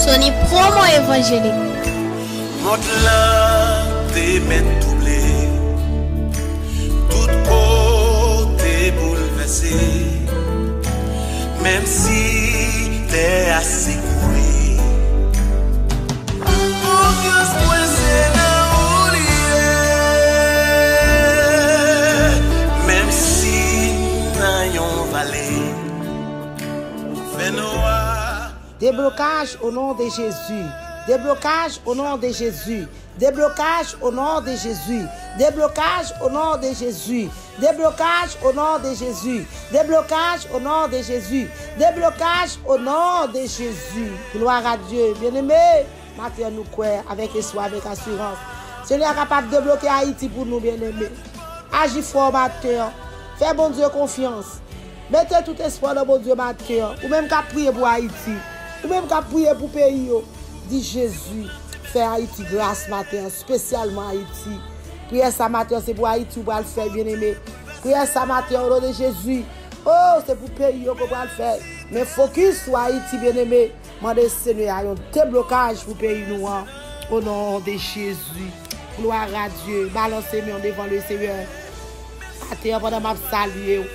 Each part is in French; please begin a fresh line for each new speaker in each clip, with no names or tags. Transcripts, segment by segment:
Sony Promo Évangélique.
Monte là, tes mains doublées, tout côté bouleversé, même si t'es assez couré. Aucun point c'est dans oublier, même si n'ayons vallée, fait noir.
Déblocage au nom de Jésus. Déblocage au nom de Jésus. Déblocage au nom de Jésus. Déblocage au nom de Jésus. Déblocage au nom de Jésus. Déblocage au nom de Jésus. Déblocage au nom de Jésus. Gloire à Dieu. Bien-aimé, maintenant nous croyons avec espoir, avec assurance. Seigneur est capable de débloquer Haïti pour nous, bien-aimés. Agis fort, matin. Fais bon Dieu confiance. Mettez tout espoir dans bon Dieu, matin. Ou même qu'à prier pour Haïti. Ou même qu'à prier pour le pays. Dit Jésus, fait Haïti grâce matin, spécialement Haïti. Prière ça matin, c'est pour Haïti pour le faire, bien-aimé. Prière ça matin au nom de Jésus. Oh, c'est pour le pays qu'on va le faire. Mais focus sur Haïti, bien-aimé. Mandez Seigneur un déblocage pour le pays noir. Au nom de Jésus. Gloire à Dieu. Balancez-moi devant le Seigneur. Matin, pendant ma saluer.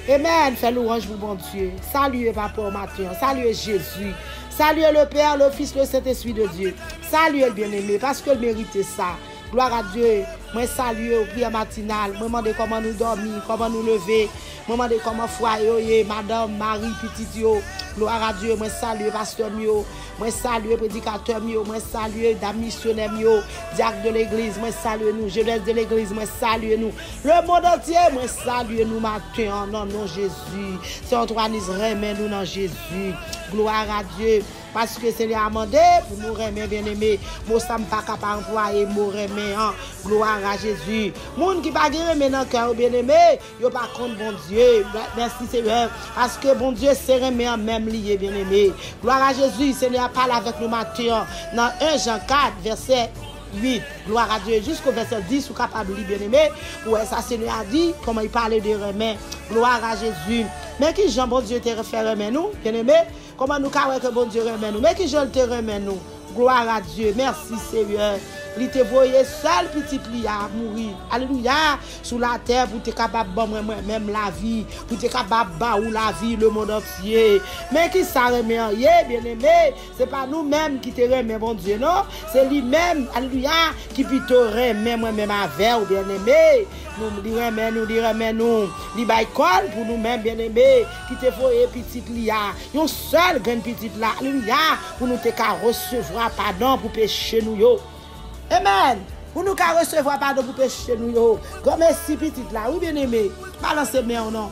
Amen. Fais louange pour mon Dieu. Saluez Papa au matin. Saluez Jésus. Saluez le Père, le Fils, le Saint-Esprit de Dieu. Saluez le bien-aimé parce qu'il mérite ça. Gloire à Dieu. Moi salue au prière matinale. Moi demande comment nous dormir, comment nous lever. Moi demande comment foyer, Madame Marie Petit yo. Gloire à Dieu. Moi salue pasteur mio. Moi salue prédicateur mio. Moi salue dame missionnaire mio. Diacre de l'église. Moi salue nous. Jeunesse de l'église. Moi salue nous. Le monde entier. Moi salue nous matin en nom de Jésus. C'est Antoine Israël, mais nous dans Jésus. Gloire à Dieu. Parce que c'est a demandé pour nous remettre bien-aimé. Moi, ça ne pas capable d'employer mon remettre. Gloire à Jésus. Moun qui pas remettre dans le cœur bien-aimé, yo pas contre bon Dieu. Merci Seigneur. Parce que bon Dieu c'est remettre même lié bien-aimé. Gloire à Jésus. Seigneur parle avec nous matin dans 1 Jean 4 verset 8. Gloire à Dieu. Jusqu'au verset 10, ou capable de bien-aimé. Ouais, ça Seigneur a dit comment il parlait de remettre. Gloire à Jésus. Mais qui Jean bon Dieu te refait remettre nous, bien-aimé? Comment nous carrons que bon Dieu remet nous? Mais qui je te remets nous? Gloire à Dieu. Merci Seigneur. Il te voyait seul petit li à mourir. Alléluia. Sous la terre pour te capable même la vie. Pour te capable ou la vie, le monde entier. Mais qui ça remet en bien aimé? C'est pas nous-mêmes qui te remet bon Dieu, non? C'est lui-même, alléluia, qui peut te remet moi-même avec, bien aimé. Nous remet nous. Il va école pour nous-mêmes, bien aimé. Qui te voyait petit li à. Yon seul grand petit là. Alléluia. Pour nous te recevoir pardon pour pécher nous yo. Amen. Pour nous recevoir pardon pour pécher nous yo. Comme si petit là, oui bien aimé. Balancez-moi ou non.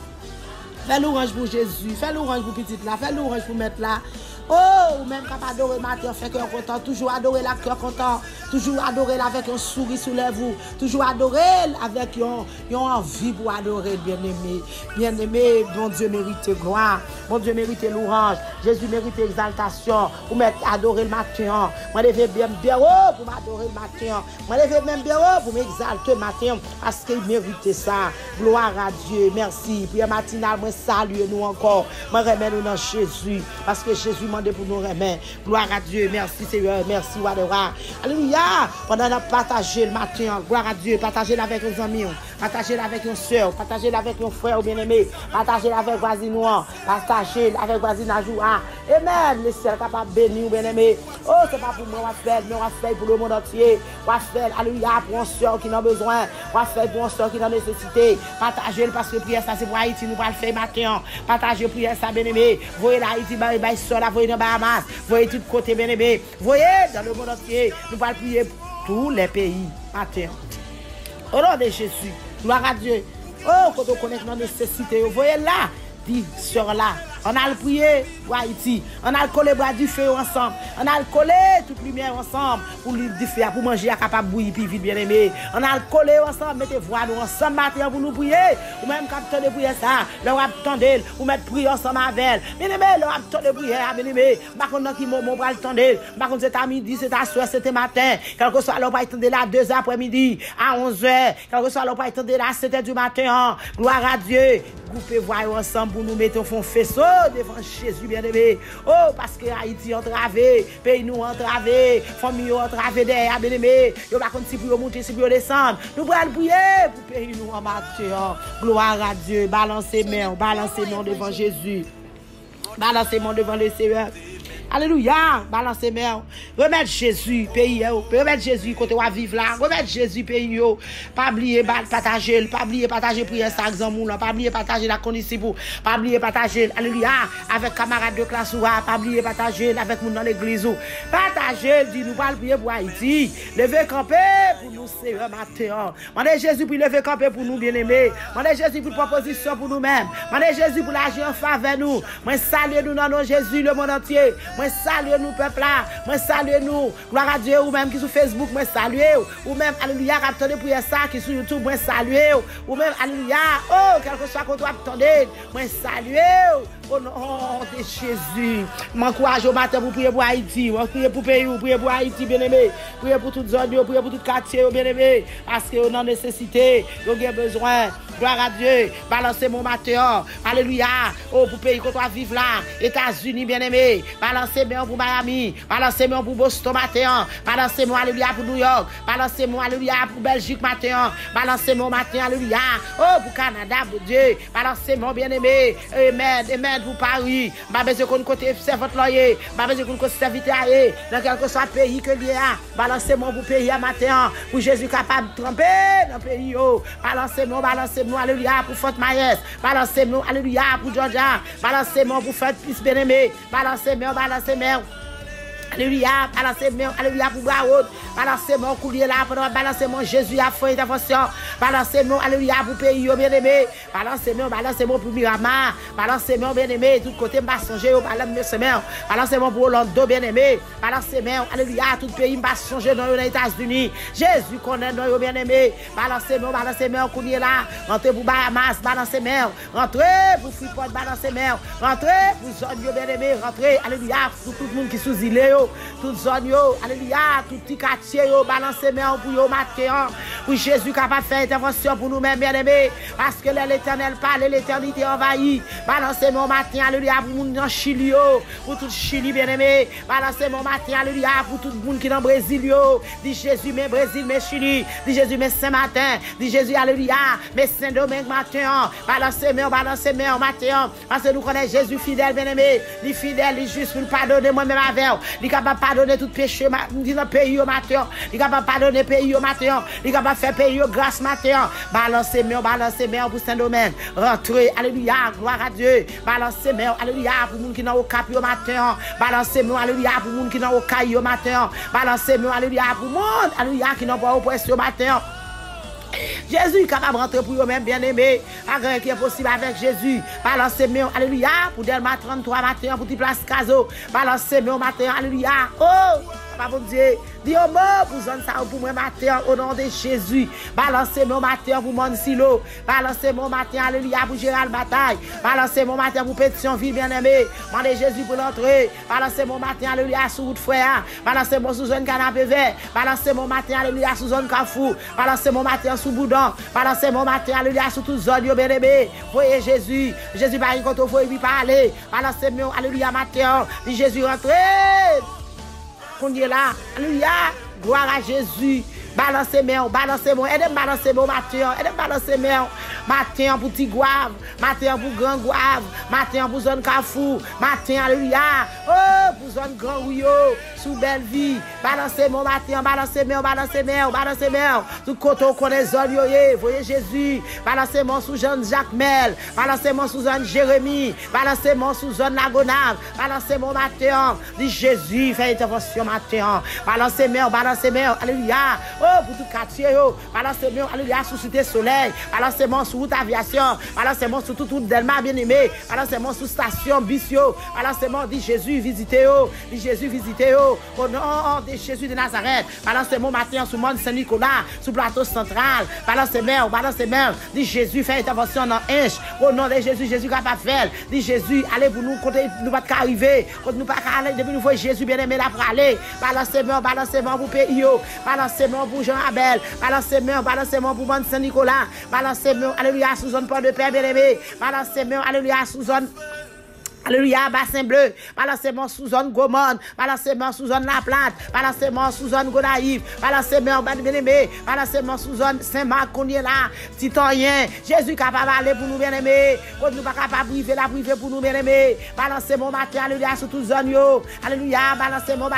Fais l'orange pour Jésus. Fais l'orange pour petit là. Fais l'orange pour mettre là. Oh, ou même quand adorer matin, fait cœur content. Toujours adorer la cœur content. Toujours adorer avec un sourire sous les vous. Toujours adorer avec une envie pour adorer, bien-aimé. Bien-aimé, bon Dieu mérite gloire. Bon Dieu mérite l'orange. Jésus mérite exaltation. Pour m'adorer le matin. Moi, je vais bien haut pour m'adorer le matin. Moi, je vais même bien haut pour m'exalter le matin. Parce qu'il mérite ça. Gloire à Dieu. Merci. Prière matinale, moi, salue nous encore. Moi, remets nous dans Jésus. Parce que Jésus m'a pour nous remettre. Gloire à Dieu. Merci Seigneur. Merci Wadera. Alléluia. Pendant qu'on partager le matin. Gloire à Dieu. Partager avec nos amis. Partager avec nos soeurs. Partager avec nos frères bien-aimés. Partager avec voisins noirs. Partager avec voisins Najoua. Et même les sœurs capables de bénir bien-aimés. Oh, c'est pas pour moi. On va faire. Mais on va faire pour le monde entier. On va faire. Alléluia. Pour une soeur qui en a besoin. On va faire pour une soeur qui en a nécessité. Partager parce que prière ça c'est pour Haïti. Nous va le faire matin. Partager prière ça bien-aimé. Voyez l'Haïti. Bye soeur là. Voyez dans Bahamas. Voyez tout côté bien-aimé. Voyez dans le monde entier. Nous allons prier pour tous les pays matin. Au nom de Jésus. Gloire à Dieu. Oh, quand on connaît nos nécessités. Vous voyez là. Dit soeur là. On a le prier pour Haïti. On a le collé bras du feu ensemble. On a le collé toute lumière ensemble pour lui du feu pour manger à capable bouillir puis vite bien aimé. On a le collé ensemble mettez voix nous ensemble matin pour nous prier. Ou même quand on prier ça, leur attendre ou mettre prier ensemble avec. Bien aimé, leur attendre prier bien aimé. Par contre qui moment pour attendre. Par contre c'est à midi, c'est à soir, c'était matin. Quel que soit leur pas attendre là 2h après-midi à 11h. Quel que soit leur pas attendre là 7h du matin. Gloire à Dieu. Groupez voix ensemble pour nous mettre au fond faisceau devant Jésus bien-aimé. Oh, parce que Haïti entravé, pays nous entravé, famille entravé derrière, bien-aimé. Yo pas contre si pour monter, si pour descendre. Nous allons prier pour pays nous en matière. Gloire à Dieu. Balancez main devant Jésus. Balancez main devant le Seigneur. Alléluia, balancez main. Remettre Jésus, pays, remettre Jésus côté où vivre là. Remettre Jésus, pays, pas oublier partager, pas oublier partager prière ça exemple là, pas oublier partager la condition pour, pas oublier partager, alléluia, avec camarades de classe ou pas oublier partager avec nous dans l'église ou. Partager, dit nous pas prier pour Haïti. Lever camper pour nous Seigneur matin. Mandez Jésus pour lever camper pour nous bien-aimés. Mandez Jésus pour proposition pour nous-mêmes. Mandez Jésus pour l'agir en faveur nous. Moi saluer nous dans nos Jésus le monde entier. Moi saluer nous peuple là, moi saluer nous, gloire à Dieu ou même qui sur Facebook, moi saluer ou même alléluia attendez pour ça qui sur YouTube, moi saluer ou même alléluia, oh quel que soit qu'on doit attendre, moi saluer au nom de Jésus. M'encourage au matin pour prier pour Haïti, on prier pour pays, prier pour Haïti bien-aimé, prier pour toute zone, prier pour tout quartier bien-aimé parce que on a nécessité, on a besoin. Gloire à Dieu, balancez mon matin, alléluia, oh pour pays qu'on doit vivre là, États-Unis bien-aimé, balancez-moi pour Miami, balancez-moi pour Boston matin, balancez-moi alléluia pour New York, balancez-moi alléluia pour Belgique matin, balancez-moi matin alléluia, oh pour Canada, pour Dieu, balancez-moi bien-aimé, amen pour Paris, pas besoin qu'on côté c'est votre loyer, pas besoin qu'on côté serviteur dans quel que soit le pays que il y a, balancez-moi pour pays matin, pour Jésus capable de tromper dans le pays, oh, balancez-moi, alléluia pour Fort Myers, balancez-moi alléluia pour Georgia, balancez-moi pour Fort Peace bien-aimé, balancez-moi alléluia, balancez-moi alléluia pour Broward, balancez-moi coulier là pendant balancez-moi Jésus a fait intervention, balancez-moi alléluia pour pays bien-aimé, balancez-moi pour Miramar, balancez-moi bien-aimé tout côté m'a songer balancez-moi pour Orlando bien-aimé, balancez-moi alléluia tout pays m'a songer dans les États-Unis, Jésus connaît nous bien-aimé, balancez-moi coulier là, rentrez pour Bahamas, balancez-moi, rentrez pour Freeport, balancez-moi, rentrez pour zone bien-aimé, rentrez alléluia pour tout le monde qui sous île toute zone yo, alléluia, tout petit quartier yo, balancez main pour yo matin, pour Jésus capable de faire intervention pour nous-mêmes bien-aimés, parce que l'Éternel parle, l'éternité envahit, balancez mon matin, alléluia, pour moun dans Chili yo, pour tout Chili bien-aimé, balancez mon matin, alléluia, pour tout le monde qui dans Brésil yo, dit Jésus, mais Brésil, mais Chili, dit Jésus, mais Saint-Martin, dit Jésus, alléluia, mais Saint-Domingue matin, balancez main matin, parce que nous connaissons Jésus fidèle bien-aimé, il fidèle, il juste pour pardonner moi-même avec. Il est capable de pardonner tout péché dans le pays au matin. Il est capable de pardonner le pays au matin. Il est capable de faire pays au grâce matin. Balancez-moi pour Saint-Domingue. Rentrez, alléluia, gloire à Dieu. Balancez-moi, alléluia, pour les gens qui sont au cap au matin. Balancez-moi, alléluia, pour les gens qui sont au caille au matin. Balancez-moi, alléluia, pour les gens, alléluia, qui n'ont pas au poisson au matin. Jésus est capable de rentrer pour eux-mêmes bien-aimés. Rien qui est possible avec Jésus. Balancez-moi, alléluia, pour Delma 33 matin, pour Place Caso. Balancez-moi matin, alléluia. Oh, papa Dieu, dis au mot pour zone ça pour moi matin au nom de Jésus. Balancez-moi matin pour Monsilo. Balancez-moi matin, alléluia, pour Gérald Bataille. Balancez-moi matin pour Pétionville bien-aimé. Mandez Jésus pour l'entrée. Balancez-moi matin, alléluia, sous route frère. Balancez-moi sous zone canapé vert. Balancez-moi matin, alléluia, sous zone Carrefour. Balancez-moi matin sous Boudon. Balancez-moi matin, alléluia, sous toute zone bien-aimé. Voyez Jésus. Jésus va y quand on faut lui parler. Balancez-moi, alléluia, matin. Dit Jésus rentrez. Qu'on est là, alléluia, gloire à Jésus. Balancez-moi, aidez-moi matin pour petit Gouave, matin pour grand Gouave, matin pour zone Carrefour, matin, alléluia, oh, pour zone Grand Rio, sous belle vie, balancez-moi matin, balancez-moi, tout côté on connaît zone yoye, voyez Jésus, balancez-moi sous zone Jacques Mel, balancez-moi sous zone Jérémie, balancez-moi sous zone Lagonave, balancez-moi matin, dit Jésus, fait intervention matin, balancez-moi, alléluia, oh, pour tout quartier, balancez-moi, alléluia, sous Cité Soleil, balancez-moi sous route aviation, balancez-moi sous toute route Delma bien-aimé, balancez-moi sous station Bissio, balancez-moi, dit Jésus, visitez, au nom de Jésus de Nazareth, balancez-moi matin sous Mont Saint-Nicolas, sous plateau central, balancez-moi, dit Jésus, fait intervention dans Inch, au nom de Jésus, Jésus capable de faire, dit Jésus, allez pour nous, côté nous pas arriver, côté nous pas aller, depuis nous voyons Jésus bien-aimé là pour aller, balancez-moi pour pays, balancez-moi pour Jean-Abel, balancez-moi pour Mont Saint-Nicolas, balancez-moi, alléluia, sous zone Port de Paix, bien-aimé, balancez-moi, alléluia, sous zone Alléluia, bassin bleu, balancement sous zone Gomone, balancement sous zone La Plate, balancement sous zone Gonaïve, balancement Bien-Aimé, balancement sous zone Saint-Marc, qu'on est là, Titanien, Jésus capable d'aller pour nous bien-aimés, quand nous pas capable de priver la priver pour nous bien-aimés, balancement matin, alléluia, sous toute zone yo, alléluia, balancement,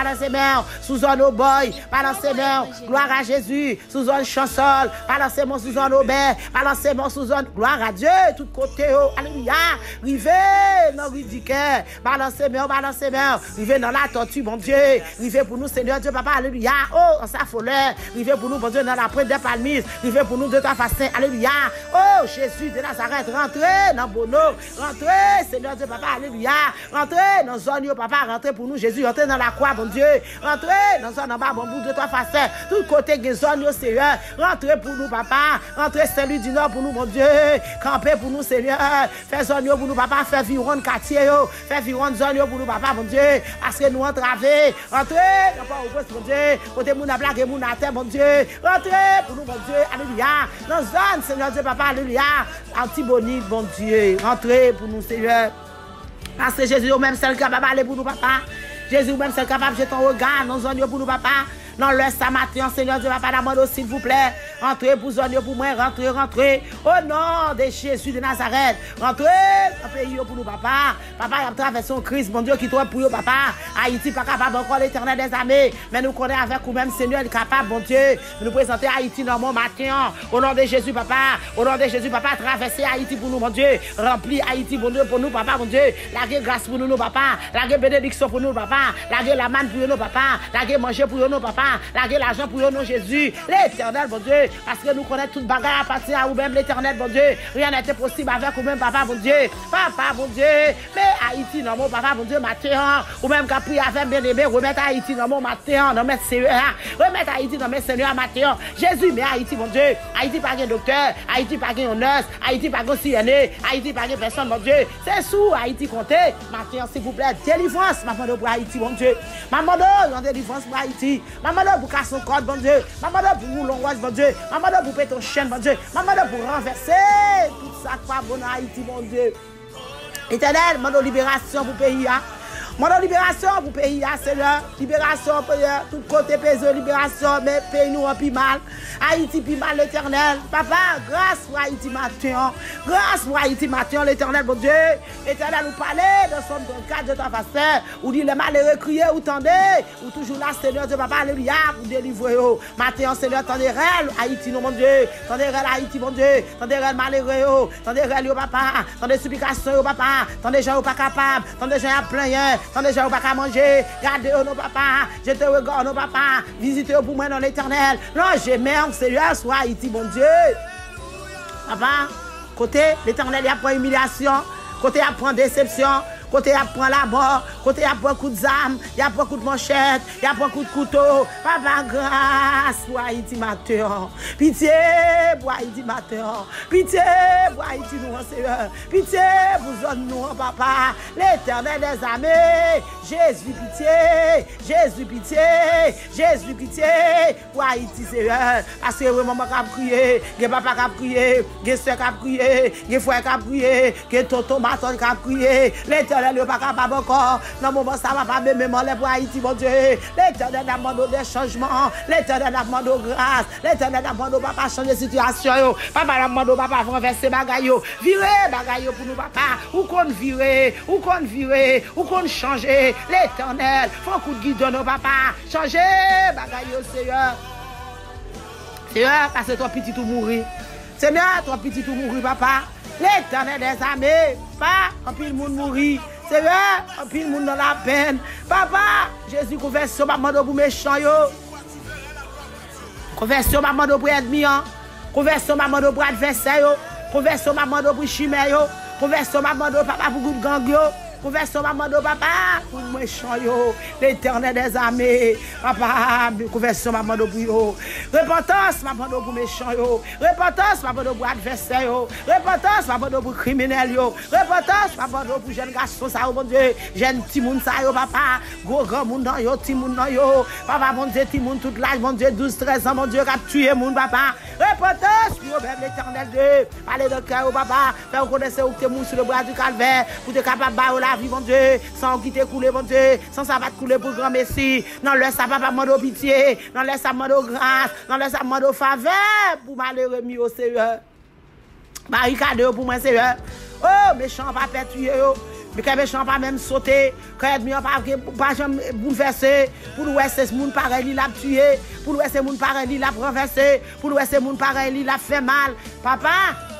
sous zone au boy, balancement, gloire à Jésus, sous zone Chansol, balancement sous zone Aubert, balancement sous zone, gloire à Dieu, tout côté yo, alléluia, rivé, non, balancement, rivé dans la tortue, mon Dieu, rivé pour nous, Seigneur Dieu, papa, alléluia, oh, en sa folie, rivé pour nous, mon Dieu, dans la prête des palmises, rivé pour nous, de ta façon, alléluia, oh, Jésus de Nazareth, rentrez dans Bono, rentrez, Seigneur Dieu, papa, alléluia, rentrez dans zone, papa, rentrez pour nous, Jésus, rentrez dans la croix, mon Dieu, rentrez dans zone en bas, bon bout de ta façon, tout côté des zones, Seigneur, rentrez pour nous, papa, rentrez celui du nord pour nous, mon Dieu, campez pour nous, Seigneur, fais zone pour nous, papa, fais vivre quartier, fais vivre zone pour nous, papa, mon Dieu, parce que nous entravez, rentrez, mon Dieu, côté mon a blague, mon a terre, mon Dieu, rentrez pour nous, mon Dieu, alléluia, dans zone, Seigneur Dieu, papa, alléluia, Antibonite, mon Dieu, rentrez pour nous, Seigneur, parce que Jésus, au même seul capable d'aller pour nous, papa, Jésus, au même seul capable de jeter ton regard, dans zone pour nous, papa, dans le matin, Seigneur Dieu, papa, d'amende, s'il vous plaît, rentrez pour zone pour moi, rentrez, au nom de Jésus de Nazareth, rentrez dans le pays pour nous, papa, papa, il a traversé un crise, mon Dieu, qui doit pour nous, papa, Haïti, pas capable encore l'éternel des armées, mais nous connaissons avec vous-même, Seigneur, il est capable, mon Dieu, de nous présenter Haïti dans mon matin, au nom de Jésus, papa, au nom de Jésus, papa, traverser Haïti pour nous, mon Dieu, remplir Haïti pour nous, papa, mon Dieu, la grâce pour nous, papa, la bénédiction pour nous, papa, la manne pour nous, papa, la manger pour nous, papa, la l'argent pour nous, Jésus, l'éternel, mon Dieu, parce que nous connaissons toute bagarre à partir à vous-même, l'éternel, mon Dieu, rien n'était possible avec vous-même, papa, mon Dieu, mais Haïti, non, mon papa, mon Dieu, matin, ou même qu'à prier avec bien-aimé, remettre Haïti dans mon matin, dans mes Seigneur, remettre Haïti dans mes Seigneur matin, Jésus, mais Haïti, mon Dieu, Haïti, pas un docteur, Haïti, pas un nurse, Haïti, pas un CNA, Haïti, pas une personne, mon Dieu, c'est sous Haïti compté, matin, s'il vous plaît, délivrance, maman, pour Haïti, mon Dieu, maman, délivrance pour Haïti, maman, pour casser son code, mon Dieu, maman, pour nous l'angoisse, mon Dieu, maman, pour péter ton chaîne, mon Dieu, maman, pour renverser tout ça, quoi, bon Haïti, mon Dieu. Éternel, mon libération pour le pays. Mon libération pour le pays, Seigneur. Libération pour tout côté pays, libération, mais pays nous en plus mal. Haïti plus mal, l'éternel. Papa, grâce pour Haïti matin. Grâce pour Haïti matin, l'éternel, mon Dieu. L'éternel nous parlait dans son 34 de ta façon. Ou dit les malheureux crier, ou tendez. Ou toujours là, Seigneur Dieu, papa, alléluia, pour délivrer. Matin, Seigneur, tendez réel, Haïti, non, mon Dieu. Tendez réel, Haïti, mon Dieu. Tendez réel, malheureux. Tendez réel, papa. Tendez supplication, papa. Tendez gens pas capables. Tendez gens à plein. Tendez gens pas qu'à manger. Gardez nos papa. Je te regarde, nos papa. Visitez pour moi dans l'éternel. Non, j'aime, Seigneur, soit Haïti, mon Dieu. Papa, côté l'éternel, il y a pas humiliation. Côté, il y a pas déception. Côté, il y a pas la mort. Côté, il y a pas coup de zame. Il y a pas coup de manchette. Il y a pas coup de couteau. Papa, grâce pour Haïti matin. Pitié pour Haïti matin. Pitié pour Haïti nous, Seigneur. Pitié pour nous, papa. L'éternel des armées. Jésus, pitié. Jésus, pitié. Jésus, pitié pour Haïti, Seigneur. Parce que maman a prié. Que papa a prié. Que soeur a prié. Que frère a prié. Que tonton maton a prié. L'éternel n'est pas capable encore. Dans le moment, ça va pas même pour Haïti, mon Dieu. L'éternel demande des changements. L'éternel demande grâce. L'éternel demande papa changer la situation. Papa demande papa renverser bagaille. Virer bagaille pour nous, papa. Ou qu'on virer. Ou qu'on virer. Ou qu'on changer. L'éternel. Faut qu'on guide nos papa. Changer bagaille, Seigneur. Seigneur, parce que toi petit tout mourir. Seigneur, toi petit tout mourir, papa. L'éternel des armées, pas en pile monde mourir. Seigneur, en pile monde dans la peine. Papa, Jésus conversion maman pour méchant yo. Conversion maman pour ennemi yo. Conversion maman pour adversaire yo. Conversion maman pour chimère yo. Conversion maman papa pour groupe gang yo. Conversion maman de papa pour méchant yo. L'éternel des armées. Papa, conversion maman de pour yo. Repentance maman de pour méchant yo. Repentance maman de pour adversaire yo. Repentance maman de pour criminel yo. Repentance maman de pour jeune garçon ça mon Dieu. Jeune petit monde ça yo papa. Gros grand monde dans yo, petit monde dans yo. Papa mon Dieu, petit monde toute l'âge mon Dieu 12 13 ans mon Dieu qui a tué monde papa. Repentance pour problème, l'éternel Dieu. Parlez dans le cœur, papa. Fais reconnaître où tu es sur le bras du calvaire. Pour te capable de la vie, mon Dieu. Sans quitter couler, mon Dieu. Sans ça va te couler pour le grand Messie. Non, laisse ça, papa, demande pitié. Non, laisse ça, demande grâce. Non, laisse ça, demande faveur. Pour malheureux, au Seigneur. Barricade pour moi, Seigneur. Oh, méchant, pas perturbé. Mais quand méchant pas même sauter, quand ennemi pas jamais bouleverser, pour nous ces monde pareil il l'a tué, pour nous ces monde pareil il l'a renversé, pour nous ces monde pareil il l'a fait mal. Papa,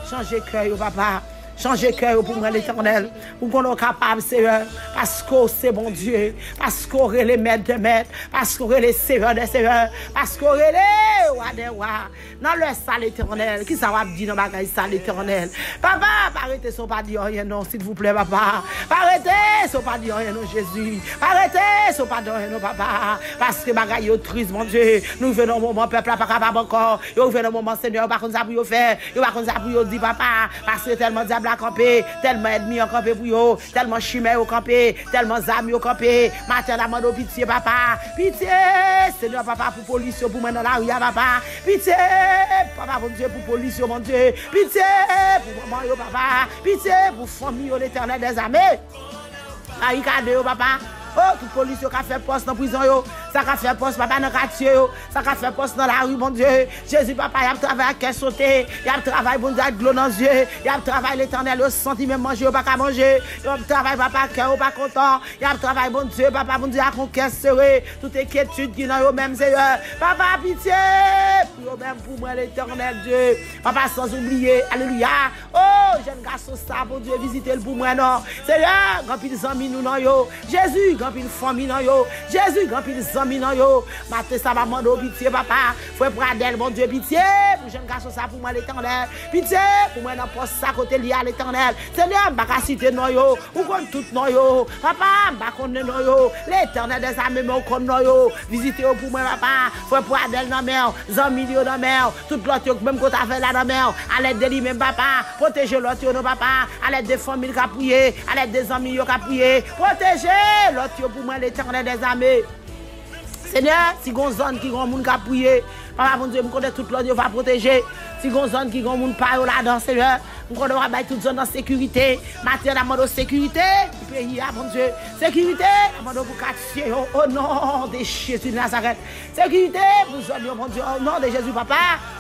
changez cœur papa. Changez cœur pour moi l'éternel, pour qu'on soit capable, Seigneur, parce que c'est bon Dieu, parce qu'on est les maîtres de maîtres, parce qu'on est les seigneurs des seigneurs, parce qu'on est les rois des rois. Dans le salle éternel, qui ça va dire dans la salle éternel? Papa, arrêtez, ça pas dire rien, non, s'il vous plaît, papa. Arrêtez, ça pas dire rien, non, Jésus. Arrêtez, ça pas dire rien, non, papa. Parce que bagaille est triste, mon Dieu. Nous venons au moment, peuple, pas capable encore. Nous venons au moment, Seigneur, par contre, ça pour faire. Nous par contre, ça pour dire, papa, parce que tellement diable a campé, tellement ennemi a campé pour vous, tellement chimère a campé, tellement amis a campé. Matin, la demande pitié, papa. Pitié, Seigneur, papa, pour police, pour moi dans la rue, papa. Pitié, papa, mon Dieu, pour police, mon Dieu. Pitié, pour maman, papa. Pitié, pour famille, l'éternel des armées. Barricade, papa. Oh, toute police qui a fait poste dans la prison, ça a fait poste, papa, dans le quartier, ça a fait poste dans la rue, mon Dieu. Jésus, papa, il a travaillé à caisse sauté, il a travaillé, bon Dieu, avec de l'eau dans les yeux, il a travaillé l'éternel, au senti même manger, pas qu'à manger, il a travaillé, papa, cœur, pas content, il a travaillé, bon Dieu, papa, bon Dieu, à conquête serré, toute inquiétude qui est dans eux même, Seigneur. Papa, pitié, pour même pour moi, l'éternel Dieu. Papa, sans oublier, alléluia. Oh, jeune garçon, ça, bon Dieu, visitez-le pour moi, non. Seigneur, quand ils amis nous, non, yo. Jésus, quand il famille nan yo. Jésus grand pile zami nan yo. Matin ça va demander pitié papa. Faut pradel mon Dieu pitié pour jeune garçon ça pour moi l'éternel. Pitié pour moi dans poste ça côté lié à l'éternel. Seigneur m'pa ka citer nan yo. Ou kon tout nan yo. Papa m'pa connait nan yo. L'éternel des armées me kon nan yo. Visitez pour moi papa. Faut pradel nan mer, zami yo nan mer. Tout l'autre même qu'on t'a fait là dans mer. À l'aide de lui même papa. Protéger l'autre non papa. À l'aide des familles qui a prié, à l'aide des amis qui a prié. Protéger l'autre pour moi l'éternel des armées. Seigneur, si gon zone qui gon moun ka prier, papa mon Dieu, me connaît toute l'autre va protéger. Si gon zone qui gon moun pa là-dedans, Seigneur, me connaît va toute zone en sécurité. Matin la mode sécurité, pays mon Dieu. Sécurité, la mode pour quartier au nom de Jésus de Nazareth. Sécurité pour zone mon Dieu, au nom de Jésus papa.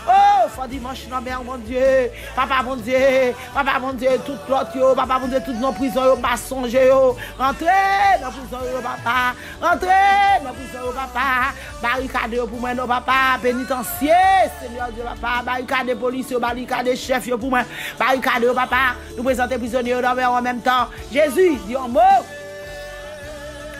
Oh, faut dimanche non mère mon Dieu. Papa mon Dieu, toute l'autre papa mon Dieu, toutes nos prisons yo pas songer yo. Entrez dans prison yo papa. Entrez dans prison yo papa. Barricade pour moi non papa, pénitencier, Seigneur Dieu papa, barricade police, barricade chef pour moi. Barricade papa, nous présenter prisonniers en même temps. Jésus dit un mot.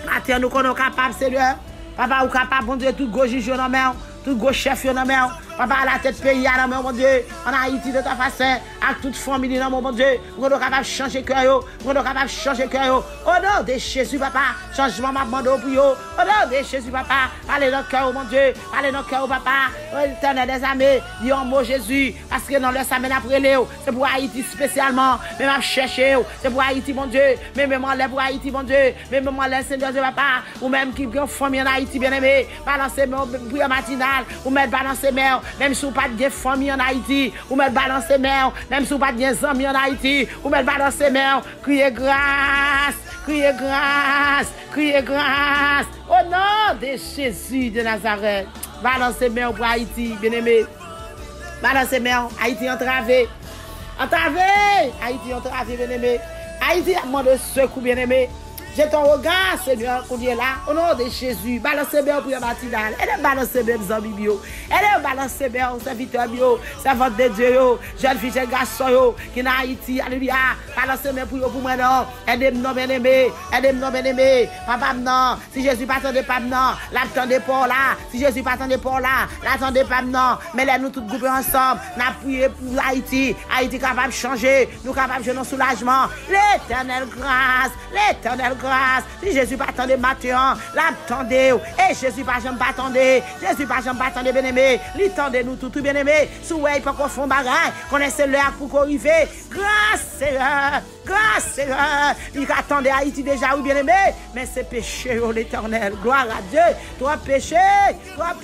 Matin nous sommes capables Seigneur. Papa ou capable bon Dieu tout gros juge dans main, tout gros chef dans main. Papa à la tête pays dans main mon Dieu. En Haïti de ta façon, avec toute famille dans mon Dieu. Nous sommes capables de changer cœur, nous sommes capables de changer cœur. Au nom de Jésus papa, changement m'a demandé pour yo. Au nom de Jésus papa, allez dans le cœur mon Dieu, allez dans le cœur papa. L'éternel des armées, dis un mot Jésus parce que dans le semaine après Léo, c'est pour Haïti spécialement. Mais m'a chercher, c'est pour Haïti mon Dieu. Mais même là pour Haïti mon Dieu. Mais même là Seigneur Dieu papa, ou même qui ont famille en Haïti bien-aimé, balancer prière matinale, ou mettre balancer mère. Même si vous n'avez pas de famille en Haïti, vous mettez balancer mère. Même si vous n'avez pas de amis en Haïti, vous mettez balancer mère. Criez grâce, criez grâce, criez grâce. Au nom de Jésus de Nazareth. Balancer mère pour Haïti, bien-aimé. Balancer mère, Haïti entravé. Entravé, Haïti entravé, bien-aimé. Haïti a demandé secours, bien-aimé. J'ai ton regard, Seigneur, qu'on est là, au nom de Jésus. Balancez bien pour la matinale. Elle est balancée bien, mes amis bio. Elle est balancée bien, serviteur bio, servante de Dieu, jeune fille, jeune garçon, qui est en Haïti, alléluia. Balancez bien pour moi, non. Aidez-moi, bien-aimé. Aidez-moi, bien-aimé. Papa, non. Si Jésus pas attendez pas, non. L'attendez pas là. Si Jésus pas attendez pas là. L'attendez pas, non. Mais là, nous tous groupés ensemble. Nous prions pour l'Haïti. Haïti capable de changer. Nous capables de jouer nos soulagements. L'éternelle grâce. L'éternelle grâce. grâce. Si Jésus pas attendre matin, l'attendez. Et Jésus pas jamais pas attendre. Jésus pas jamais pas attendre bien-aimé. L'attendez nous tout bien-aimé. Sous ouais pas qu'on font bagaille, connaissez l'heure pour qu'on arrive. Grâce Seigneur. Grâce Seigneur. Il attendait Haïti déjà oui bien-aimé, mais c'est péché l'Éternel. Gloire à Dieu. Toi péché, toi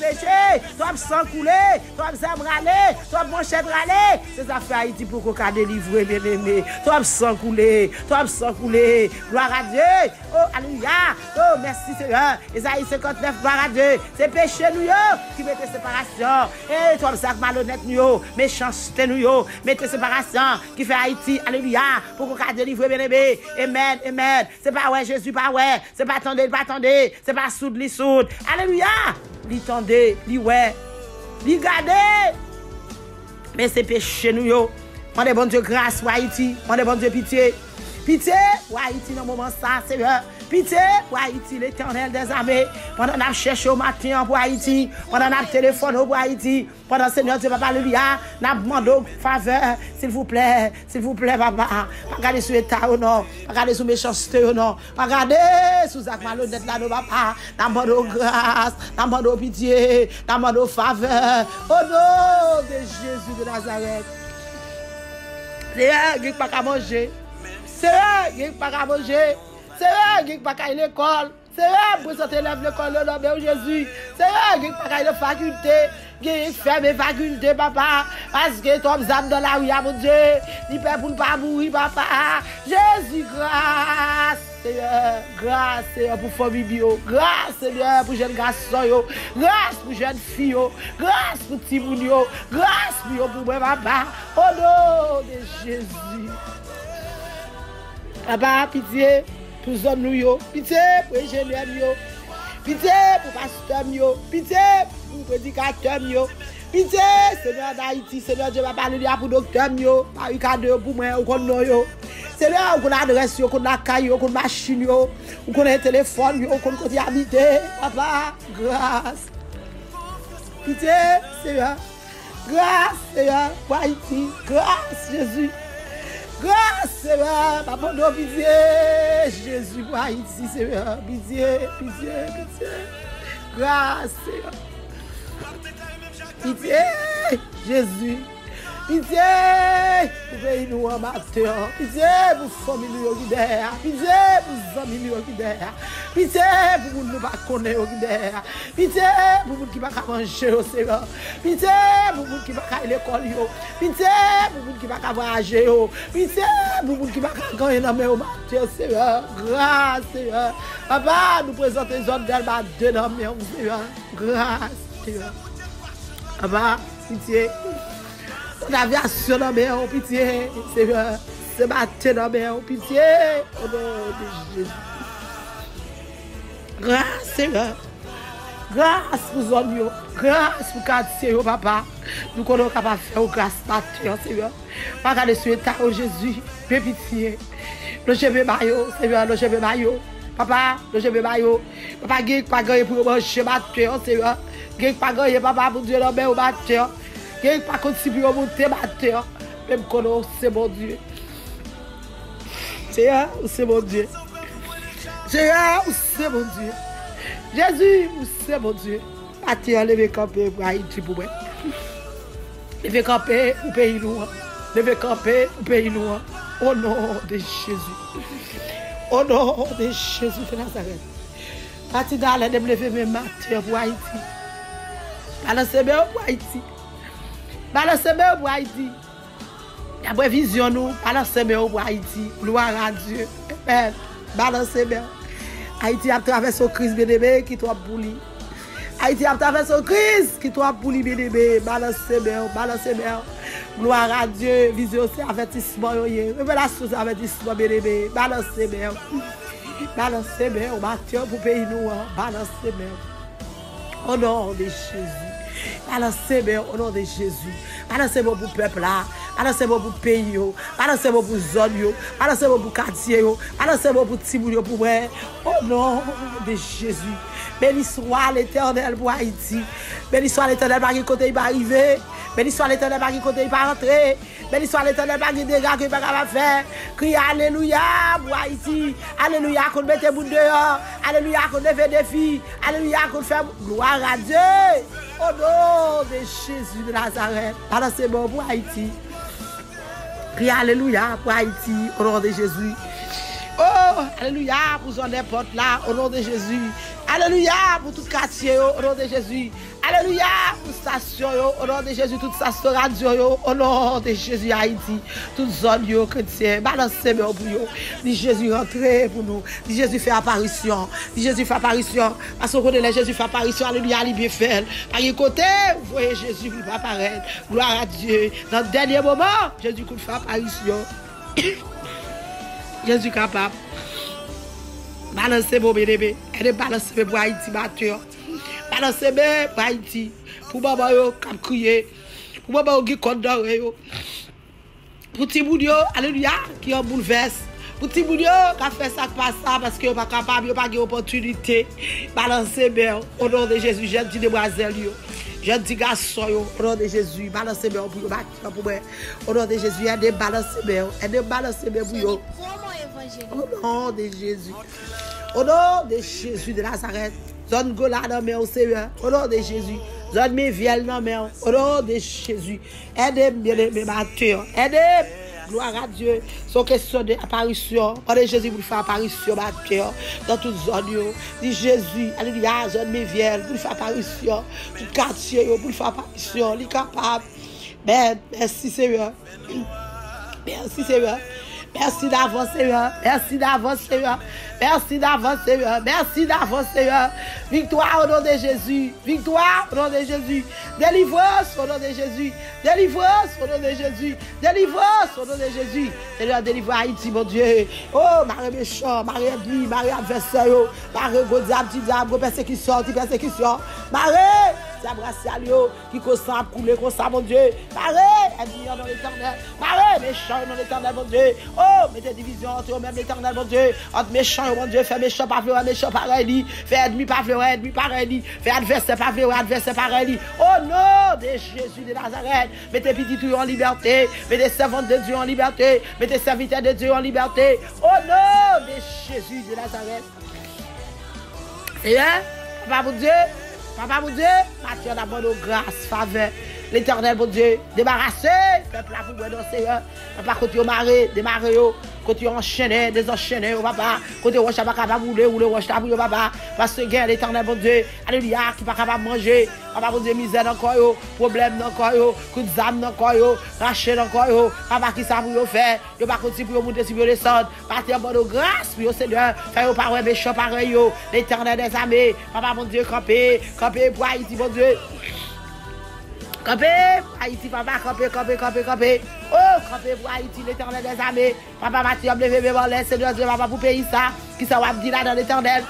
sang coulé, toi zam râler, toi mon chef râler. C'est ça fait Haïti pour qu'on délivrer bien-aimé. Toi sang coulé, gloire à Dieu. Oh alléluia. Oh merci Seigneur. Isaïe 59 gloire à Dieu. C'est péché nous qui mettez séparation. Et toi ça malhonnête nous, méchanceté nous, mettez séparation qui fait Haïti. Alléluia. Pour qu'on délivrer bien-aimé. Amen, amen. C'est pas ouais Jésus pas ouais, c'est pas attendez, c'est pas soud li soud. Alléluia. Li tendez, li ouais. Li gardez. Mais c'est péché nous yo. Mandez bon Dieu grâce pour Haïti, mandez bon Dieu pitié. Pitié pour Haïti dans le moment ça, Seigneur. Pitié pour Haïti, l'Éternel des armées. Pendant qu'on a cherché au matin pour Haïti, pendant qu'on a téléphoné pour Haïti, pendant Seigneur Dieu, Papa, alléluia, nous avons demandé faveur, s'il vous plaît, papa. Pas regarder sur l'état ou non, pas regarder sur méchanceté ou non, pas regarder sous la malhonnête là, papa. Nous demandons grâce, nous demandons pitié, nous demandons faveur. Au nom de Jésus de Nazareth. Seigneur, il n'y a pas qu'à manger. Seigneur, il n'y a pas qu'à manger. Seigneur, il n'y a pas qu'à l'école. Seigneur, pour sortir élève l'école, le nom de Jésus. Seigneur, il n'y a pas qu'à la faculté. Il y a fermé faculté, papa. Parce que toi, vous êtes dans la rue, mon Dieu. Il peut pour ne pas mourir, papa. Jésus, grâce. Seigneur, grâce, Seigneur, pour famille bio. Grâce, Seigneur, pour jeunes garçons. Grâce pour jeunes filles. Grâce pour petits mounions. Grâce pour moi, papa. Au nom de Jésus. Papa, pitié pour les hommes, pitié pour les ingénieurs, pitié pour les pasteurs, pitié pour les prédicateurs, pitié, Seigneur d'Haïti, Seigneur Dieu, va parler pour les docteurs, barricade pour moi, ou qu'on Seigneur, on a adresse, on a caillou, on a machine, on a téléphone, on a habité, papa, grâce. Pitié, Seigneur. Grâce, Seigneur, pour Haïti. Grâce, Jésus. Grâce, Seigneur, papa, non, pitié. Jésus, pour Haïti, Seigneur. Pitié, pitié, pitié. Grâce, Seigneur. Pitié, Jésus. Pitié pour pays nous en matin. Pitié pour famille qui derrière. Pitié pour amis qui derrière. Pitié pour nous pas connaître qui derrière. Pitié pour nous qui pas manger au Seigneur. Pitié pour nous qui pas à l'école yo. Pitié pour nous qui pas voyager yo. Pitié pour nous qui pas gagner dans mes matin Seigneur. Grâce Seigneur. Papa nous présentons les autres d'Alba de dans mes Seigneur. Grâce Seigneur. Papa pitié. L'aviation dans mes pitié, Seigneur. C'est matin dans mes pitié. Au nom de Jésus. Grâce, Seigneur. Grâce pour zone, grâce pour quartier, papa. Nous connaissons capable de faire grâce matin, Seigneur. Pas regarder sur l'état, oh Jésus. Fais pitié. Le cheveu maillot, Seigneur, le cheveu maillot. Papa, le cheveu maillot. Papa, gué pas gagné pour manger matin, Seigneur. Gué pas gagné, papa, pour Dieu, dans mes matin. Il n'y a pas contribué au monter ma terre. Même qu'on c'est mon Dieu. Seigneur, c'est mon Dieu. Seigneur, c'est mon Dieu. Jésus, c'est mon Dieu. Ma terre, levez camper pour Haïti pour moi. Levez camper pour pays nous. Levez camper pour pays nous. Au nom de Jésus. Au nom de Jésus de Nazareth. Parti d'aller de me lever ma terre pour Haïti. Balancez bien pour Haïti. Balancez bien pour Haïti. Il y a une vision nous. Balancez bien pour Haïti. Gloire à Dieu. Amen. Balancez bien. Haïti a traversé une crise bébé qui doit boulir. Haïti a traversé une crise qui doit boulir bébé. Balancez bien. Balancez bien. Gloire à Dieu. Vision c'est avertissement. Révélation c'est avertissement bébé. Balancez bien. Balancez bien. Matin pour pays nous. Balancez bien. Au nom de Jésus. Balancez bien au nom de Jésus. Balancez bien pour le peuple là. Balancez bon pour pays, balancez bon pour zone, balancez bon pour quartier, balancez bon pour Tibourio pour moi. Au nom de Jésus. Béni soit l'Éternel pour Haïti. Béni soit l'Éternel par qui côté il va arriver. Béni soit l'Éternel par qui côté il va rentrer. Béni soit l'Éternel par qui dégâts qu'il va faire. Crie Alléluia pour Haïti. Alléluia qu'on mette bout dehors. Alléluia qu'on lève des filles. Alléluia qu'on fait gloire à Dieu. Au nom de Jésus de Nazareth. Alors c'est bon pour Haïti. Crie Alléluia pour Haïti. Au nom de Jésus. Oh, alléluia pour son n'importe là. Au nom de Jésus. Alléluia pour tout quartier. Au nom de Jésus. Alléluia pour station. Au nom de Jésus. Toute station radio. Au nom de Jésus Haïti. Toute zone chrétien. Balancez pour vous. Dit Jésus rentrez pour nous. Dit Jésus fait apparition. Dit Jésus fait apparition. Parce qu'on connaît Jésus fait apparition. Alléluia. Il bien fait. Par les côtés, vous voyez Jésus qui va apparaître. Gloire à Dieu. Dans le dernier moment, Jésus qui fait apparition. Jésus capable. Balancez mon bébé. Elle balancer pour Haïti, batteur. Balancez pour Haïti. Pour maman yo, qui crier. Pour maman yo, qui condamne yo. Pour Tibourio, alléluia, qui en bouleverse. Pour Tibourio, qui a fait ça pas ça parce qu'il n'est pas capable, il n'a pas d'opportunité. Balancez bien. Au nom de Jésus, j'ai dit demoiselle yo. Je dis garçon, au nom de Jésus, balancez bien pour vous. Au nom de Jésus, aidez balancer bien. Aidez balancer bien pour vous. Au nom de Jésus. Au nom de Jésus de Nazareth. Zone Gola dans mes Seigneur. Au nom de Jésus. Zone mes vieles dans mes. Au nom de Jésus. Aidez bien mes mateurs. Aidez. Gloire à Dieu. Son question d'apparition. Au nom de Jésus, vous faire apparition mateurs. Dans toute zone. Dit Jésus. Alléluia. Zone mes vieles. Vous faire apparition. Tout quartier. Vous faire apparition. Il est capable. Merci Seigneur. Merci Seigneur. Merci d'avance, Seigneur. Merci d'avance, Seigneur. Merci d'avance, Seigneur. Merci d'avance, Seigneur. Victoire au nom de Jésus. Victoire au nom de Jésus. Délivrance au nom de Jésus. Délivrance au nom de Jésus. Délivrance au nom de Jésus. Seigneur, délivre Haïti, mon Dieu. Oh, Marie méchant, Marie ennemi, Marie adversaire, Marie gros diable, petit diable, persécution, persécution. Marie, diable qui consent à couler, consent, mon Dieu. Marie, ennemi dans l'éternel. Marie, méchant dans l'éternel, mon Dieu. Oh, mettez division entre eux-mêmes, l'éternel, mon Dieu. Entre méchants, mon Dieu, fait méchant par fleur, méchant pareil. Fait ennemi par fleur, ennemi pareil. Fait adversaire par fleur, adversaire pareil. Au nom de Jésus de Nazareth, mettez petits tout en liberté. Mettez servantes de Dieu en liberté. Mettez serviteurs de Dieu en liberté. Au nom de Jésus de Nazareth. Seigneur, Papa mon Dieu, Papa mon Dieu, Mathieu d'abord nos grâces, faveur. L'éternel, mon Dieu, débarrassez, peuple là pour moi, Seigneur. Papa, côté au maré, démarrer, côté enchaîné, désenchaîné, papa, côté roche, pas capable rouler, roche, papa, parce que l'éternel, mon Dieu, alléluia, qui pas capable manger, papa, mon Dieu, misère encore, problème encore, coup de zame encore, raché encore, papa, qui ça pour faire, yo pas continuer pour monter sur descendre, partir en bonne grâce, pour Seigneur, faire pas ouais méchant pareil, l'éternel des armées, papa, mon Dieu, camper pour Haïti, mon Dieu. Campé, Haïti, papa, campé. Oh, campé pour Haïti, l'éternel des armées. Papa, Mathieu, levez, Seigneur Dieu, papa, pour pays ça, qui ça va dire là dans l'éternel.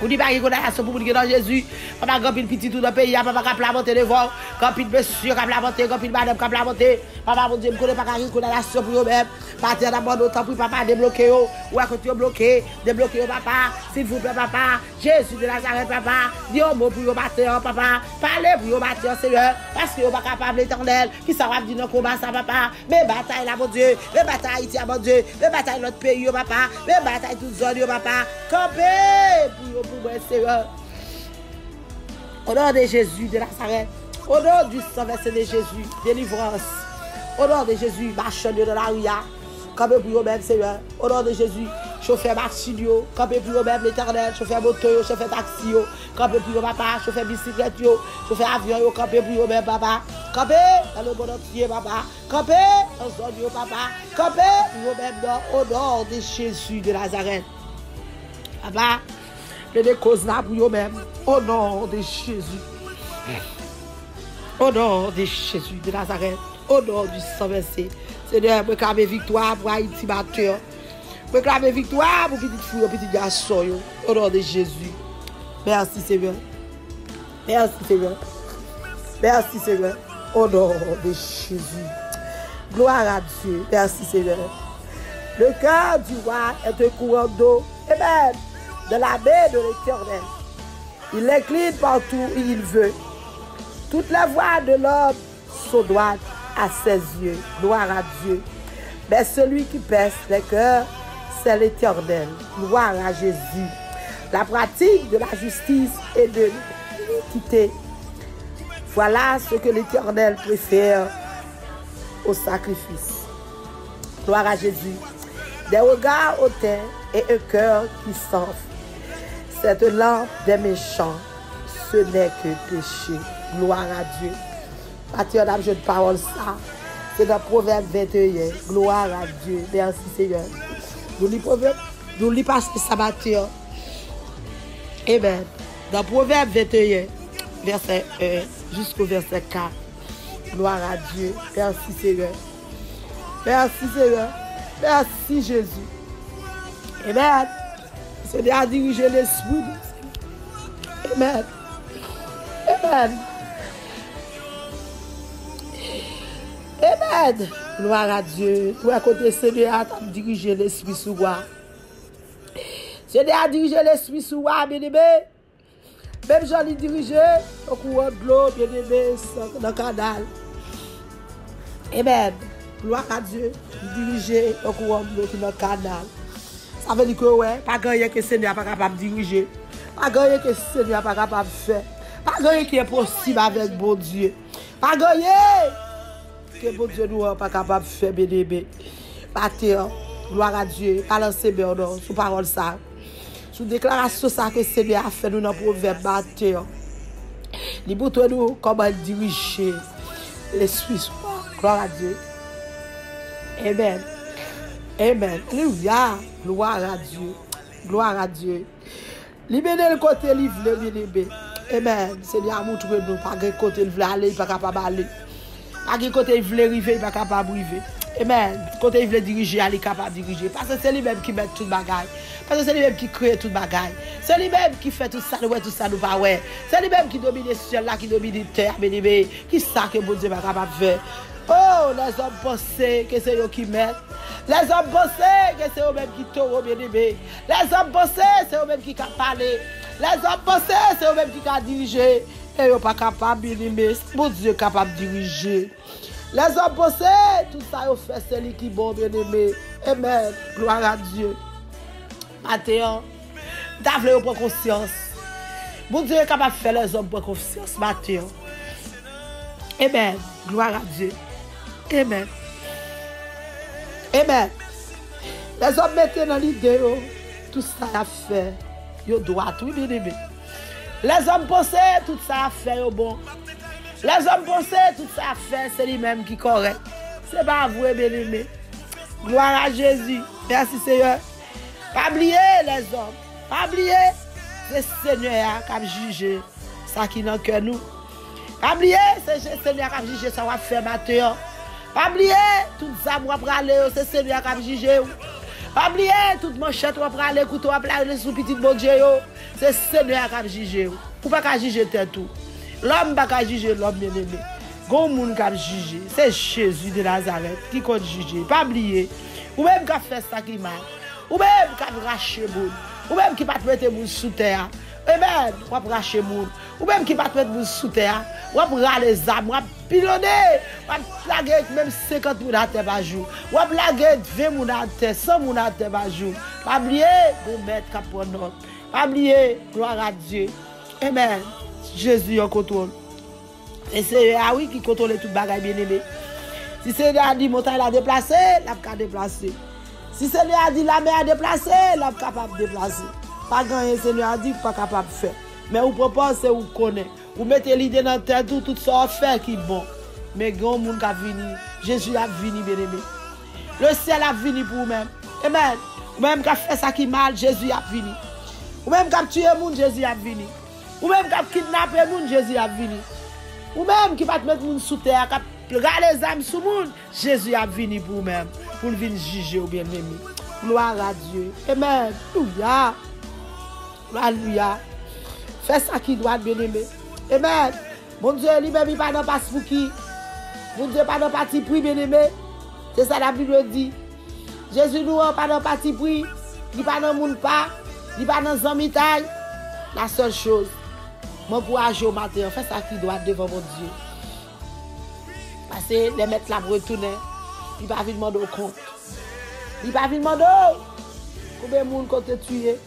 Vous dites pas qu'il y a une action pour dans Jésus. Papa, quand il petit tout dans le pays, papa, quand la monter devant, quand il monsieur, quand la monter, quand il madame, quand la monter. Papa, mon Dieu, je ne connais pas qu'il y a une action pour eux-mêmes. Partir d'abord d'autant pour papa, débloquer. Ou à côté, bloqué, débloquer, papa. S'il vous plaît, papa. Jésus de Nazareth, papa. Dis un mot pour vous battre, papa. Parlez pour vous battre, Seigneur. Parce que vous n'êtes pas capable l'éternel. Qui ça va dire dans le combat, ça, papa. Mais bataille là, mon Dieu. Mais bataille Haïti, mon Dieu. Mais bataille notre pays, papa. Mais bataille toute zone, papa. Campez pour moi, Seigneur. Au nom de Jésus de Nazareth. Au nom du sang versé de Jésus. Délivrance. Au nom de Jésus, marchons dans la rue. Campez pour vous-même, Seigneur. Au nom de Jésus, chauffeur machine, campez pour vous-même, l'éternel. Chauffeur moto, chauffeur taxi, campez pour vous, papa. Chauffeur bicyclette, chauffeur avion, campez pour vous-même, papa. Campez dans le monde entier, papa. Campez dans le zone, papa. Campez pour vous-même, au nom de Jésus de Nazareth. Papa, les causes là pour vous-même, au nom de Jésus. Au nom de Jésus de Nazareth. Au nom du sang versé. Seigneur, je réclame victoire pour Haïti, batteur. Je réclame victoire pour petite fille, petit garçon. Au nom de Jésus. Merci, Seigneur. Merci, Seigneur. Merci, Seigneur. Au nom de Jésus. Gloire à Dieu. Merci Seigneur. Le cœur du roi est un courant d'eau. Amen. De la baie de l'Éternel. Il l'incline partout où il veut. Toutes les voies de l'homme sont droites à ses yeux. Gloire à Dieu. Mais celui qui pèse les cœurs, c'est l'Éternel. Gloire à Jésus. La pratique de la justice et de l'équité. Voilà ce que l'Éternel préfère au sacrifice. Gloire à Jésus. Des regards hautains et un cœur qui s'enfle. Cette lampe des méchants, ce n'est que péché. Gloire à Dieu. Matthieu, on a besoin de parole ça. C'est dans Proverbe 21. Gloire à Dieu. Merci Seigneur. Nous lisons Proverbe. Nous lisons pas ça, Matthieu. Amen. Dans Proverbe 21, verset 1 jusqu'au verset 4. Gloire à Dieu. Merci Seigneur. Merci Seigneur. Merci Jésus. Amen. Seigneur a dirigé l'esprit. Amen. Amen. Amen. Gloire à Dieu. Tout à côté, Seigneur a dirigé l'esprit sur moi. Seigneur a dirigé l'esprit sur moi, bien-aimé. Même j'en ai dirigé au courant de l'eau, bien-aimé, dans le canal. Amen. Gloire à Dieu. Dirigé au courant de l'eau dans le canal. Ça veut dire que, ouais, pas rien que le Seigneur n'est pas capable de diriger. Pas rien que le Seigneur n'est pas capable de faire. Pas rien qui est possible avec bon Dieu. Pas rien que bon Dieu n'est pas capable de faire, bien-aimé. Matthieu, gloire à Dieu. Balancez bien, non, sous parole ça. Sous déclaration ça que le Seigneur a fait nous dans le proverbe Matthieu. Il pour nous comment diriger l'esprit sur moi. Gloire à Dieu. Amen. Amen. Alléluia. Gloire à Dieu. Gloire à Dieu. Libérez le côté livre, bien-aimé. Amen. Seigneur a montré nous par quel côté il veut aller, il n'est pas capable d'aller. Par quel côté il veut arriver, il n'est pas capable d'arriver. Amen. Côté il veut diriger, il est capable de diriger. Parce que c'est lui-même qui met tout le bagage. Parce que c'est lui-même qui crée tout le bagage. C'est lui-même qui fait tout ça, tout ça, nous pas ouais. C'est lui-même qui domine le ciel là, qui domine la terre, bien-aimé. Qui sait que bon Dieu n'est pas capable de faire. Oh, les hommes pensaient que c'est eux qui mettent. Les hommes pensaient que c'est eux-mêmes qui tournent, bien-aimé. Les hommes pensaient que c'est eux-mêmes qui parlent. Les hommes pensaient que c'est eux-mêmes qui dirigent. Et ils ne sont pas capables, bien-aimé. Mon Dieu est capable de diriger. Les hommes pensaient, tout ça, ils fait celui qui est bon, bien-aimé. Amen. Gloire à Dieu. Matthieu, tu voulu prendre conscience. Mon Dieu est capable de faire les hommes prendre conscience, Matthieu. Amen. Gloire à Dieu. Amen. Amen. Les hommes mettaient dans l'idée, tout ça à faire, ils doivent tout, bien aimé. Les hommes pensaient, tout ça à faire, bon. Les hommes pensaient, tout ça à faire, c'est lui-même qui est correct. Ce n'est pas vous, bien aimé. Gloire à Jésus. Merci Seigneur. Pas oublier les hommes. Pas oublier, c'est le Seigneur qui a jugé ça qui est dans le cœur nous. Pas oublier, c'est le Seigneur qui a jugé ça va faire Matthieu. Pas oublier, tout ça va aller, c'est le Seigneur qui a jugé. Pas oublier, toute manchette va aller, couteau va aller sous petit bon Dieu. C'est le Seigneur qui a jugé. Ou pas qu'à juger tout. L'homme va pas juger l'homme bien aimé. Gon moun qui a jugé, c'est Jésus de Nazareth qui compte juger. Pas oublier, ou même qui a fait ça qui mal. Ou même qui a raché moun. Ou même qui va te mettre moun sous terre. Amen. Ou va racher moun. Ou même qui va te mettre moun sous terre. Ou va râler les âmes. Ou va pilonner. Ou va plaguer même 50 moun à terre par jour. Ou va plaguer 20 moun à terre, 100 moun à terre par jour. Pas oublier, bon maître qui prend note. Pas oublier, gloire à Dieu. Amen. Jésus en contrôle. Et c'est oui qui contrôle tout bagage bien aimé. Si c'est a dit montagne la déplacer, la pas déplacer. Si Seigneur a dit la mer a déplacé, la capable de déplacer. Pas gagner Seigneur a dit pas capable de faire. Mais vous proposez vous connaissez. Vous mettez l'idée dans la tête tout ça fait qui bon. Mais grand monde qui a venu, Jésus a venu bien aimé. Le ciel a venu pour vous-même. Amen. Ou même qui a fait ça qui mal, Jésus a venu. Ou même qui a tué monde, Jésus a venu. Ou même qui a kidnappé monde, Jésus a venu. Ou même qui va te mettre monde sous terre, qui a les âmes sous monde, Jésus a venu pour vous-même. Pour venir juger au bien-aimé. Gloire à Dieu. Amen. Alléluia. Alléluia. Fais ça qui doit être bien-aimé. Amen. Mon Dieu, lui-même, il n'est pas dans passe pour qui. Mon Dieu, pas dans parti pris, bien-aimé. C'est ça la Bible dit. Jésus nous pas dans parti pris, il pas dans monde pas, il pas dans zamitaille. La seule chose, m'encourage au matin, fais ça qui doit devant mon Dieu. Parce que les mettre la retourner, il va venir demander au compte. Il va venir demander combien de monde côté tué.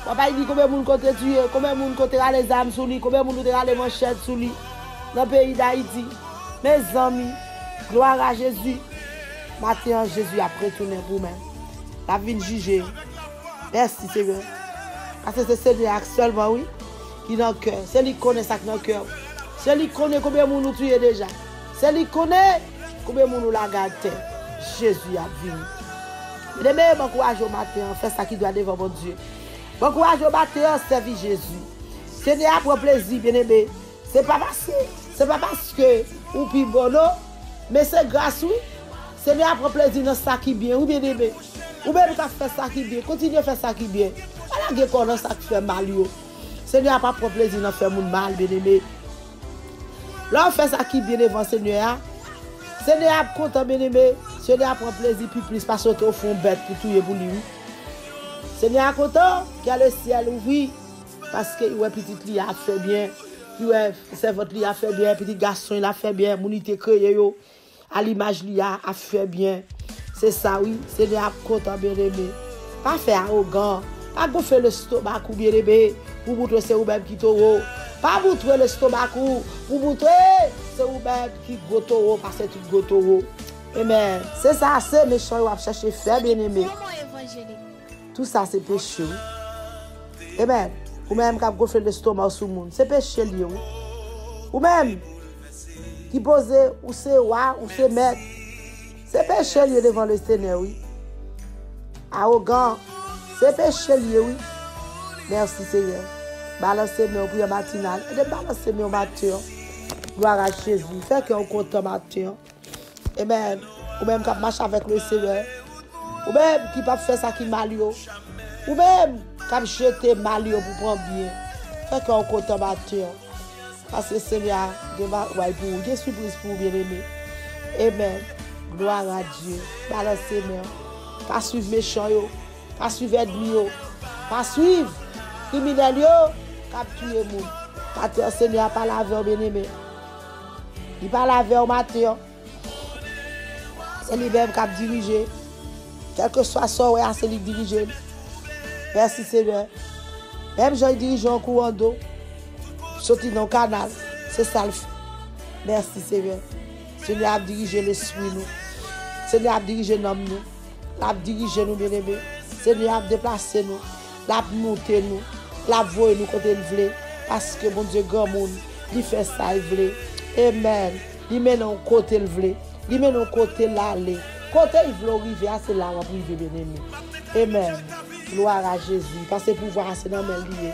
Papa il dit combien de monde côté tué, combien de monde côté les armes sous lui, combien de monde côté les manchettes sous lui. Dans le pays d'Haïti, mes amis, gloire à Jésus. Matin, Jésus a retourné pour moi. La vie juger. Merci Seigneur. Parce que c'est Seigneur seulement, oui, qui est dans le cœur. C'est lui qui connaît ça dans le cœur. C'est lui qui connaît combien de monde nous tué déjà. C'est lui qui connaît combien de monde nous l'a gâté. Jésus a venu. Mais bon courage au matin, fais ça qui doit devant mon Dieu. Bon courage au matin, servir Jésus. Seigneur pour plaisir, bien aimé. C'est pas parce que ou puis bon non, mais c'est grâce oui. Seigneur prend plaisir dans ça qui bien, ou bien aimé. Ou bien tu faire ça qui bien, continue à faire ça qui bien. Pas la guerre dans ça qui fait mal yo. Seigneur pas prend plaisir dans faire mon mal, bien aimé. Là on fait ça qui bien devant Seigneur. Seigneur content bien aimé. Seigneur prend plaisir plus parce que au fond bête pour tout pour lui. Seigneur content qu'il a le ciel ouvert parce que ouais petite li a fait bien. Ouais, c'est votre li a fait bien, petit garçon il a fait bien, mon été créé yo. À l'image li a fait bien. C'est ça oui, Seigneur content bien aimé. Pas faire arrogant, pas gonfler le stomac ou bien aimé pour montrer c'est ou même qui toro. Pas montrer le stomac pour montrer c'est ou même qui gotoro parce que tout gotoro. Amen. C'est ça, c'est méchant, on va chercher faire bien aimé. Tout ça c'est péché. Amen. Ou même qui a gonflé le stomac sur le monde, c'est péché lié. Ou même qui pose ou c'est roi ou c'est maître, c'est péché lié devant le Seigneur, oui. Arrogant, c'est péché lié, oui. Merci Seigneur. Balancez-moi au prière matinale. Et de balancer-moi au matin. Gloire à Jésus. Fait qu'on content matin. Amen. Ou même qui marche avec le Seigneur. Ou même qui peut faire ça qui mal. Ou même qui jeter mal pour prendre bien. Fait qu'on content matin. Parce que le Seigneur, ouais, pour vous, Dieu surprise pour vous, bien aimé. Amen. Gloire à Dieu. Balancez-moi. Pas suivre méchant, pas suivre ennemi, pas suivre criminel, capturer moun. Matin, le Seigneur pas laver, bien aimé. Il pas laver au matin. C'est lui-même qui a dirigé. Quel que soit son ouais, c'est lui qui dirige. Merci Seigneur. Même Jean dirige un courant d'eau. Sorti dans le canal. C'est ça le fait. Merci Seigneur. Seigneur a dirigé l'esprit nous. Seigneur a dirigé l'homme nous. La dirige nous bien aimé. Seigneur a déplacé nous. La monté nous. La voie nous côté il veut. Parce que mon Dieu grand monde, il fait ça il veut. Amen. Il met nous côté il veut. Il met nous côté l'aller. Côté il veut arriver, c'est là où il veut bien aimé. Amen. Gloire à Jésus. Parce que pouvoir c'est dans mes liés.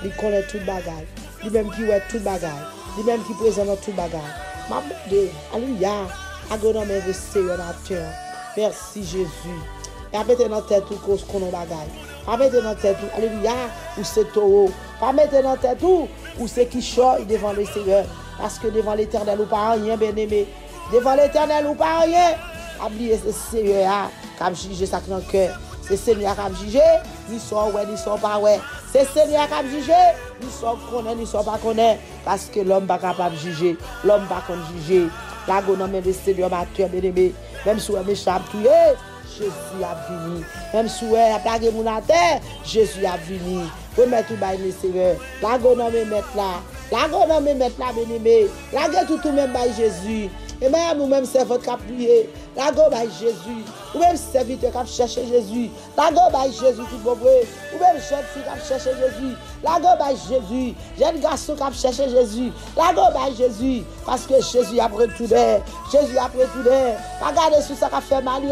Il connaît tout bagage. Il même qui voit tout bagage. Il même qui présente tout bagage. Ma Dieu. Alléluia. Agonome de Seigneur la terre. Merci Jésus. Et mettez dans tête tout cause qu'on a bagaille. Pas mettre dans tête tout. Alléluia. Ou c'est taureau. Pas mettre dans tête tout. Ou c'est qui chante devant le Seigneur. Parce que devant l'Éternel ou pas rien, bien aimé. Devant l'Éternel ou pas rien. Oubliez ce Seigneur qui a jugé ça dans le cœur. C'est Seigneur qui a jugé. Ni sont ouais, ni sont pas ouais. C'est Seigneur qui a jugé. Ni sont connaît, ni sont pas connaît. Parce que l'homme pas capable de juger. L'homme pas capable de juger. La gonome de Seigneur m'a tué, bien aimé. Même si on méchant tué, Jésus a venu. Même si on a plagué mon terre, Jésus a venu. Remettre tout bail le Seigneur. La gonome mettre là. La gonome mettre là, bien aimé. La gueule tout même bail Jésus. Et même ou même servante qui a prié. La go bail Jésus. Ou même serviteur qui a cherché Jésus. La go bail Jésus tout bon. Ou même jeune fille qui a cherché Jésus. La go bail Jésus. Jeune garçon qui a cherché Jésus. La go bail Jésus. Parce que Jésus a retourné. Jésus a retourné. Regardez sur ça qui a fait mal.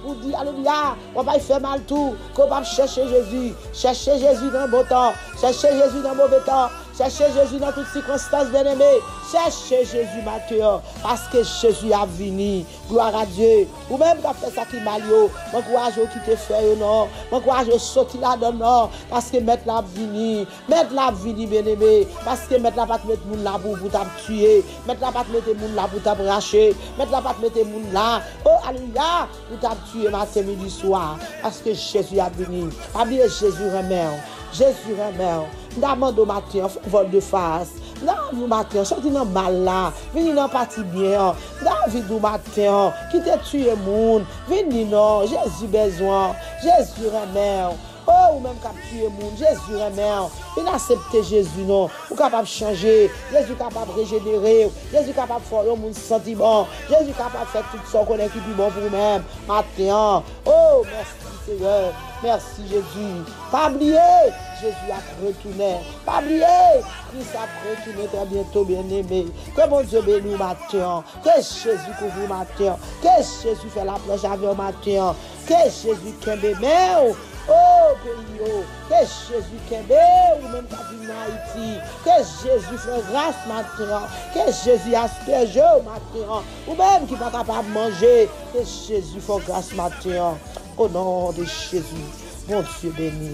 Pour dire alléluia. On va faire mal tout. Qu'on va chercher Jésus. Chercher Jésus dans le bon temps. Chercher Jésus dans le mauvais temps. Cherchez Jésus dans toutes circonstances, bien-aimé. Cherchez Jésus maintenant, parce que Jésus a venu. Gloire à Dieu. Ou même quand fait ça qui mal yo, m'encourage qui te fait non. M'encourage sortir là-dedans non, parce que mettre la vini. Mettre la vini, bien-aimé, parce que mettre la pas mettre moun là pour vous tuer. Mettre la pas mettre moun là pour t'abracher. Mettre la pas mettre moun là. Oh alléluia, pour tuer matin midi soir, parce que Jésus a venu. Pas bien Jésus remet. Jésus remet. Demande au matin, vol de face. Non, matin, sorti dans mal là. Vini dans parti bien. David au matin, qui te tué moun. Vini non, Jésus besoin. Jésus remet. Oh, ou même cap tuer moun, Jésus remet. Il accepte Jésus non. Ou capable changer, Jésus capable régénérer, Jésus capable faire moun sentiment, Jésus capable faire tout ça qu'on est qui bon pour vous-même. Matin. Oh, merci Seigneur. Merci Jésus. Pas oublier, Jésus a retourné. Pas oublier, Christ a retourné très bientôt, bien-aimé. Que mon Dieu bénisse matin. Que Jésus couvre matin. Que Jésus fait la planche avec matin. Que Jésus kembe meu. Oh, pays, que Jésus kembe ou même quand il Haïti. Que Jésus fait grâce matin. Que Jésus asperge matin. Ou même qui pas capable de manger. Que Jésus fait grâce matin. Au nom de Jésus, mon Dieu béni.